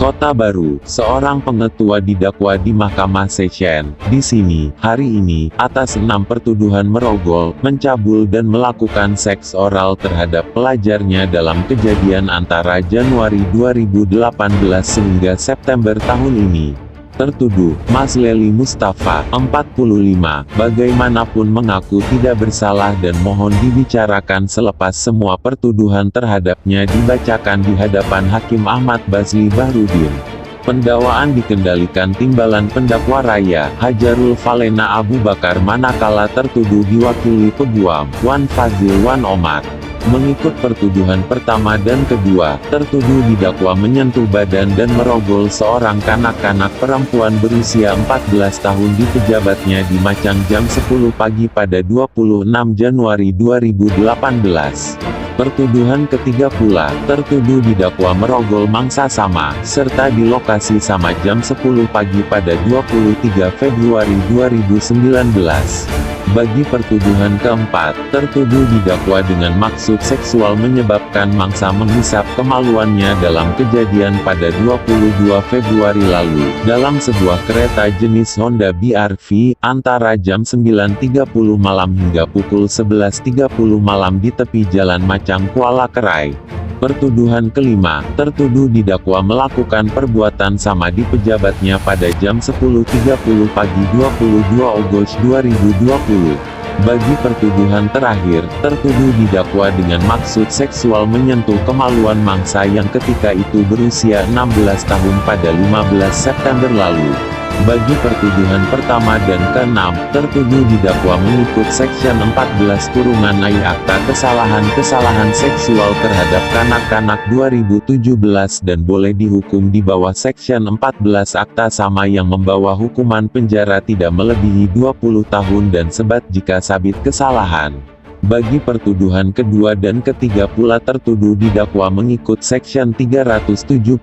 Kota Baru, seorang pengetua didakwa di Mahkamah Session. Di sini, hari ini, atas 6 pertuduhan merogol, mencabul dan melakukan seks oral terhadap pelajarnya dalam kejadian antara Januari 2018 hingga September tahun ini. Tertuduh, Mazleli Mustafa, 45, bagaimanapun mengaku tidak bersalah dan mohon dibicarakan selepas semua pertuduhan terhadapnya dibacakan di hadapan Hakim Ahmad Bazli Bahrudin. Pendakwaan dikendalikan Timbalan Pendakwa Raya, Hajarul Falena Abu Bakar manakala tertuduh diwakili Peguam, Wan Fazil Wan Omar. Mengikut pertuduhan pertama dan kedua, tertuduh didakwa menyentuh badan dan merogol seorang kanak-kanak perempuan berusia 14 tahun di pejabatnya di Macang jam 10 pagi pada 26 Januari 2018. Pertuduhan ketiga pula, tertuduh didakwa merogol mangsa sama, serta di lokasi sama jam 10 pagi pada 23 Februari 2019. Bagi pertuduhan keempat, tertuduh didakwa dengan maksud seksual menyebabkan mangsa menghisap kemaluannya dalam kejadian pada 22 Februari lalu, dalam sebuah kereta jenis Honda BR-V, antara jam 9.30 malam hingga pukul 11.30 malam di tepi Jalan Macang Kuala Kerai. Pertuduhan kelima, tertuduh didakwa melakukan perbuatan sama di pejabatnya pada jam 10.30 pagi 22 Agustus 2020. Bagi pertuduhan terakhir, tertuduh didakwa dengan maksud seksual menyentuh kemaluan mangsa yang ketika itu berusia 16 tahun pada 15 September lalu. Bagi pertuduhan pertama dan keenam, tertuduh didakwa mengikut Section 14-I Akta Kesalahan Seksual terhadap Kanak-kanak 2017 dan boleh dihukum di bawah Section 14 Akta sama yang membawa hukuman penjara tidak melebihi 20 tahun dan sebat jika sabit kesalahan. Bagi pertuduhan kedua dan ketiga pula tertuduh didakwa mengikut Section 376-1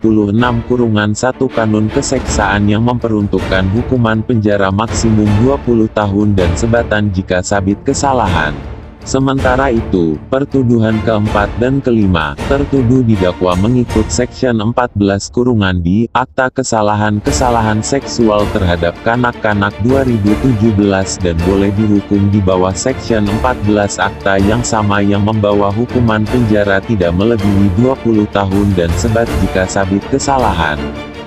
Kanun Keseksaan yang memperuntukkan hukuman penjara maksimum 20 tahun dan sebatan jika sabit kesalahan. Sementara itu, pertuduhan keempat dan kelima, tertuduh didakwa mengikut Section 14-D Akta Kesalahan Seksual terhadap Kanak-kanak 2017 dan boleh dihukum di bawah Section 14 Akta yang sama yang membawa hukuman penjara tidak melebihi 20 tahun dan sebat jika sabit kesalahan.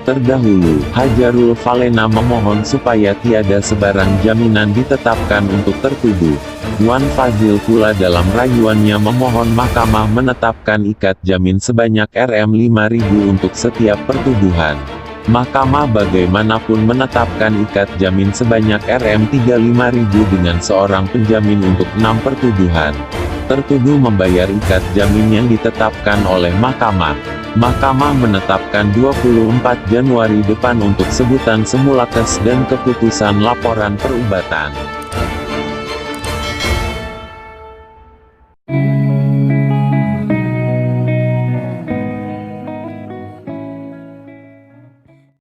Terdahulu, Hajarul Falena memohon supaya tiada sebarang jaminan ditetapkan untuk tertuduh. Wan Fazil pula dalam rayuannya memohon mahkamah menetapkan ikat jamin sebanyak Rp5.000 untuk setiap pertuduhan. Mahkamah bagaimanapun menetapkan ikat jamin sebanyak Rp35.000 dengan seorang penjamin untuk 6 pertuduhan. Tertuduh membayar ikat jamin yang ditetapkan oleh mahkamah. Mahkamah menetapkan 24 Januari depan untuk sebutan semula kes dan keputusan laporan perubatan.